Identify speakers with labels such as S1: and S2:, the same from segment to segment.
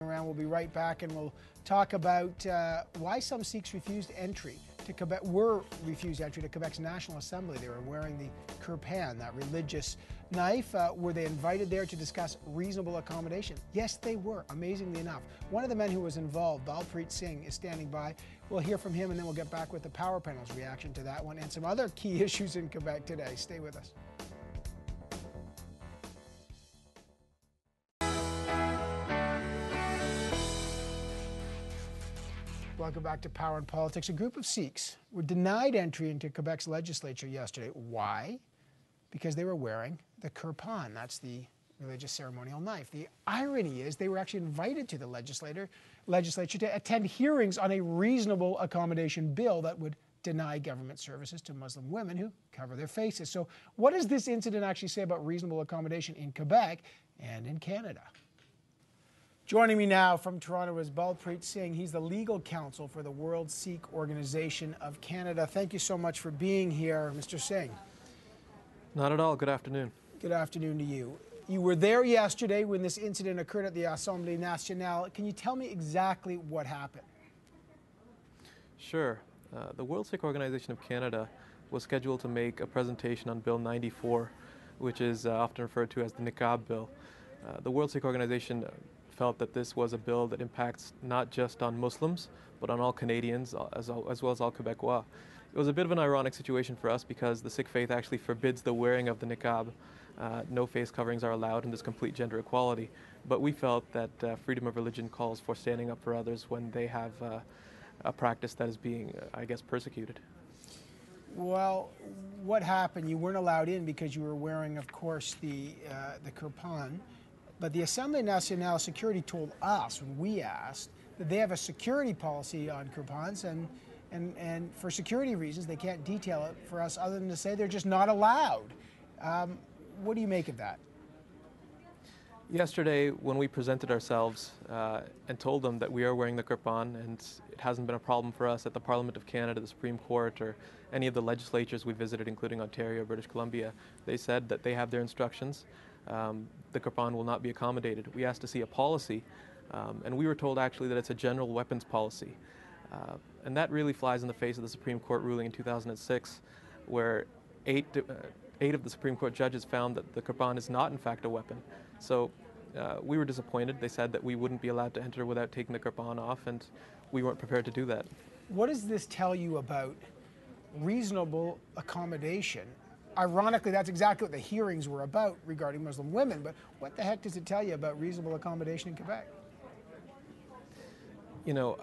S1: Around. We'll be right back, and we'll talk about why some Sikhs refused entry to Quebec. Refused entry to Quebec's National Assembly. They were wearing the kirpan, that religious knife. Were they invited there to discuss reasonable accommodation? Yes, they were. Amazingly enough, one of the men who was involved, Balpreet Singh, is standing by. We'll hear from him, and then we'll get back with the power panel's reaction to that one and some other key issues in Quebec today. Stay with us. Welcome back to Power and Politics. A group of Sikhs were denied entry into Quebec's legislature yesterday. Why? Because they were wearing the kirpan. That's the religious ceremonial knife. The irony is they were actually invited to the legislature to attend hearings on a reasonable accommodation bill that would deny government services to Muslim women who cover their faces. So what does this incident actually say about reasonable accommodation in Quebec and in Canada? Joining me now from Toronto is Balpreet Singh. He's the legal counsel for the World Sikh Organization of Canada. Thank you so much for being here, Mr. Singh.
S2: Not at all. Good afternoon.
S1: Good afternoon to you. You were there yesterday when this incident occurred at the Assemblée Nationale. Can you tell me exactly what happened?
S2: Sure. The World Sikh Organization of Canada was scheduled to make a presentation on Bill 94, which is often referred to as the Niqab Bill. The World Sikh Organization felt that this was a bill that impacts not just on Muslims, but on all Canadians as well as all Quebecois. It was a bit of an ironic situation for us because the Sikh faith actually forbids the wearing of the niqab. No face coverings are allowed and there's complete gender equality. But we felt that freedom of religion calls for standing up for others when they have a practice that is being, I guess, persecuted.
S1: Well, what happened? You weren't allowed in because you were wearing, of course, the kirpan. But the Assemblée Nationale Security told us, when we asked, that they have a security policy on kirpans, and for security reasons, they can't detail it for us other than to say they're just not allowed. What do you make of that?
S2: Yesterday, when we presented ourselves and told them that we are wearing the kirpan, and it hasn't been a problem for us at the Parliament of Canada, the Supreme Court, or any of the legislatures we visited, including Ontario, British Columbia, they said that they have their instructions. The kirpan will not be accommodated. We asked to see a policy, and we were told actually that it's a general weapons policy. And that really flies in the face of the Supreme Court ruling in 2006, where eight of the Supreme Court judges found that the kirpan is not in fact a weapon. So we were disappointed. They said that we wouldn't be allowed to enter without taking the kirpan off, and we weren't prepared to do that.
S1: What does this tell you about reasonable accommodation? Ironically, that's exactly what the hearings were about regarding Muslim women, but what the heck does it tell you about reasonable accommodation in Quebec?
S2: You know,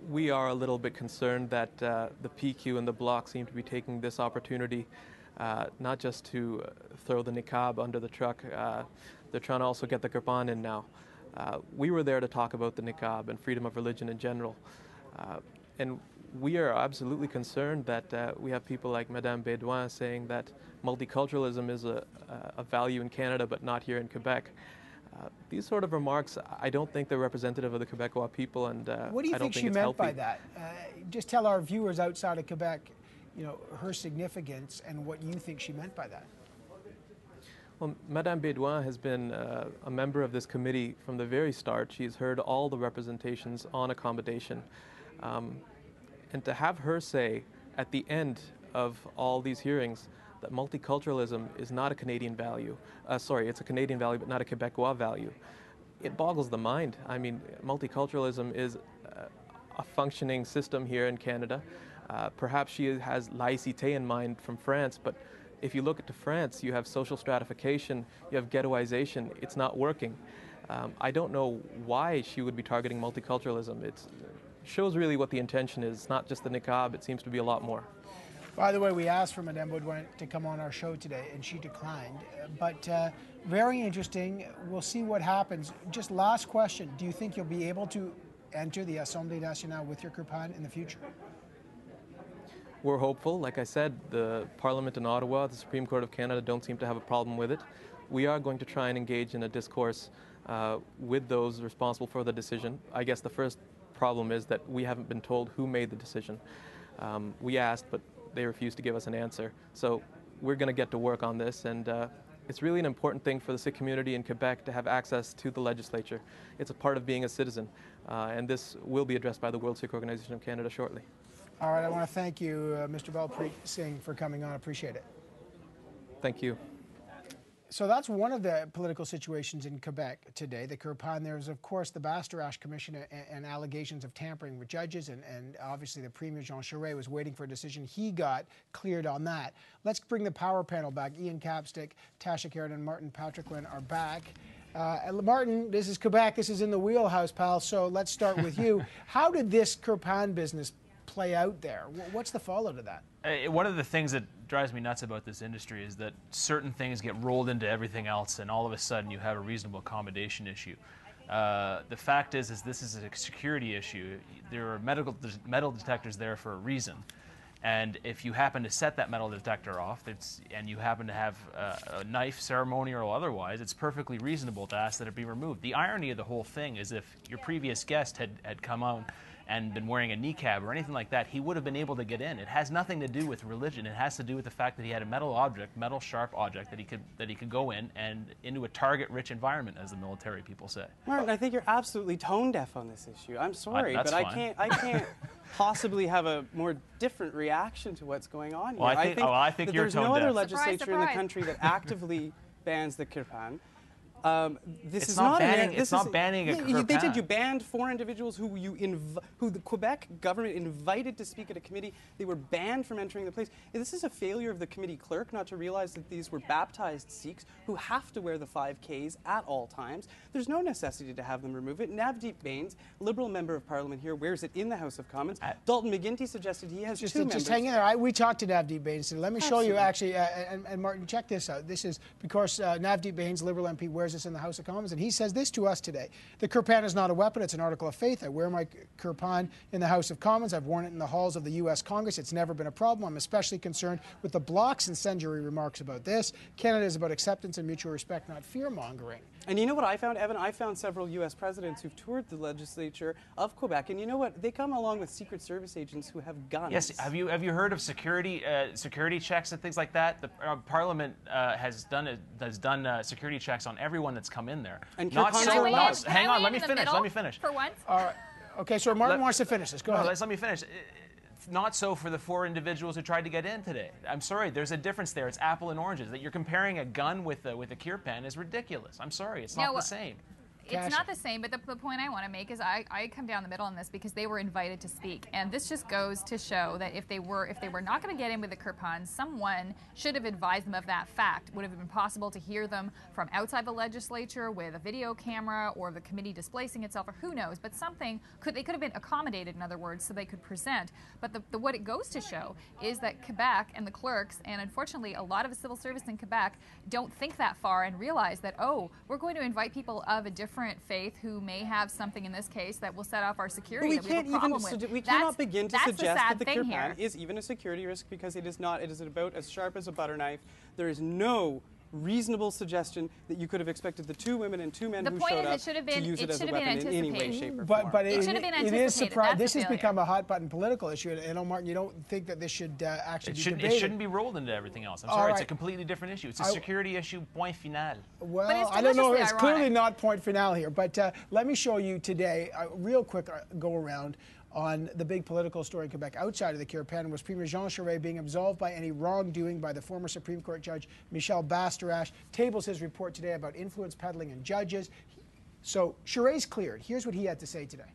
S2: we are a little bit concerned that the PQ and the Bloc seem to be taking this opportunity not just to throw the niqab under the truck, they're trying to also get the kirpan in now. We were there to talk about the niqab and freedom of religion in general. And we are absolutely concerned that we have people like Madame Bédouin saying that multiculturalism is a value in Canada but not here in Quebec. These sort of remarks, I don't think they're representative of the Quebecois people, and
S1: what do you think she meant by that? Just tell our viewers outside of Quebec, you know, her significance and what you think she meant by that.
S2: Well, Madame Bédouin has been a member of this committee from the very start. She's heard all the representations on accommodation. And to have her say at the end of all these hearings that multiculturalism is not a Canadian value, it's a Canadian value but not a Quebecois value, it boggles the mind. I mean, multiculturalism is a functioning system here in Canada. Perhaps she has laïcité in mind from France, but if you look at France, you have social stratification, you have ghettoization. It's not working. I don't know why she would be targeting multiculturalism. It shows really what the intention is. It's not just the niqab, it seems to be a lot more.
S1: By the way, we asked for Madame Bédouin to come on our show today, and she declined. But very interesting. We'll see what happens. Just last question. Do you think you'll be able to enter the Assemblée Nationale with your kirpan in the future?
S2: We're hopeful. Like I said, the Parliament in Ottawa, the Supreme Court of Canada don't seem to have a problem with it. We are going to try and engage in a discourse with those responsible for the decision. I guess the first problem is that we haven't been told who made the decision. We asked, but they refused to give us an answer. So we're going to get to work on this, and It's really an important thing for the Sikh community in Quebec to have access to the legislature. It's a part of being a citizen, and this will be addressed by the World Sikh Organization of Canada shortly.
S1: All right, I want to thank you, Mr. Balpreet Singh, for coming on. Appreciate it.
S2: Thank you.
S1: So that's one of the political situations in Quebec today. The Kirpan, there's of course the Bastarache Commission and allegations of tampering with judges, and obviously the Premier Jean Charest was waiting for a decision. He got cleared on that. Let's bring the power panel back. Ian Capstick, Tasha Karen, and Martin Patriquin are back. Martin, this is Quebec. This is in the wheelhouse, pal. So let's start with you. How did this Kirpan business play out there? What's the follow to that?
S3: One of the things that drives me nuts about this industry is that certain things get rolled into everything else, and all of a sudden you have a reasonable accommodation issue. The fact is this is a security issue. There are metal detectors there for a reason. And if you happen to set that metal detector off, and you happen to have a knife, ceremonial or otherwise, it's perfectly reasonable to ask that it be removed. The irony of the whole thing is if your previous guest had come out and been wearing a niqab or anything like that, he would have been able to get in. It has nothing to do with religion. It has to do with the fact that he had a metal sharp object that he could go in and into a target-rich environment, as the military people say.
S4: Martin, I think you're absolutely tone deaf on this issue. I'm sorry,
S3: that's
S4: but
S3: fine.
S4: I can't possibly have a more different reaction to what's going on here.
S3: Well, I think
S4: that
S3: you're
S4: there's
S3: tone
S4: no other
S3: deaf.
S4: legislature in the country that actively bans the Kirpan.
S3: It's not banning a Kirpan.
S4: They did. You banned 4 individuals who the Quebec government invited to speak at a committee. They were banned from entering the place. This is a failure of the committee clerk not to realize that these were baptized Sikhs who have to wear the 5Ks at all times. There's no necessity to have them remove it. Navdeep Bains, Liberal member of Parliament here, wears it in the House of Commons. Dalton McGuinty suggested he has 2 members.
S1: Just hang in there. We talked to Navdeep Bains. Let me show you actually, and Martin, check this out. This is because Navdeep Bains, Liberal MP, wears this in the House of Commons, and he says this to us today. The Kirpan is not a weapon, it's an article of faith. I wear my Kirpan in the House of Commons. I've worn it in the halls of the U.S. Congress. It's never been a problem. I'm especially concerned with the Block's incendiary remarks about this. Canada is about acceptance and mutual respect, not fear-mongering.
S4: And you know what I found, Evan? I found several U.S. presidents who've toured the legislature of Quebec, and you know what? They come along with Secret Service agents who have guns.
S3: Yes. Have you heard of security checks and things like that? The Parliament has done security checks on everyone that's come in there.
S4: And
S3: hang on. Let me finish.
S5: For once.
S1: All right. Okay. So Martin wants to finish this. Go ahead.
S3: Let me finish. Not so for the 4 individuals who tried to get in today. I'm sorry, there's a difference there. It's apple and oranges. That you're comparing a gun with a Kirpan is ridiculous. I'm sorry, it's not the same.
S5: It's not the same, but the point I want to make is I come down the middle on this because they were invited to speak, and this just goes to show that if they were not going to get in with the Kirpan, someone should have advised them of that fact. Would have been possible to hear them from outside the legislature with a video camera or the committee displacing itself, or who knows? But they could have been accommodated, in other words, so they could present. But what it goes to show is that Quebec and the clerks, and unfortunately a lot of the civil service in Quebec, don't think that far and realize that, oh, we're going to invite people of a different faith who may have something in this case that will set off our security.
S4: But we cannot begin to suggest that the Kirpan is even a security risk, because it is not. It is about as sharp as a butter knife. There is no reasonable suggestion that you could have expected the 2 women and 2 men who showed up to use it as a weapon in any way, shape, or form.
S1: But it is surprising. This has become a hot-button political issue, and Martin, you don't think that this should actually be debated?
S3: It shouldn't be rolled into everything else. I'm sorry, it's a completely different issue. It's a security issue, point final.
S1: Well, I don't know. It's clearly not point final here, but let me show you today a real quick go-around on the big political story in Quebec outside of the Kirpan was Premier Jean Charest being absolved by any wrongdoing by the former Supreme Court Judge Michel Bastarache. Tables his report today about influence peddling and judges. So Charest's cleared. Here's what he had to say today.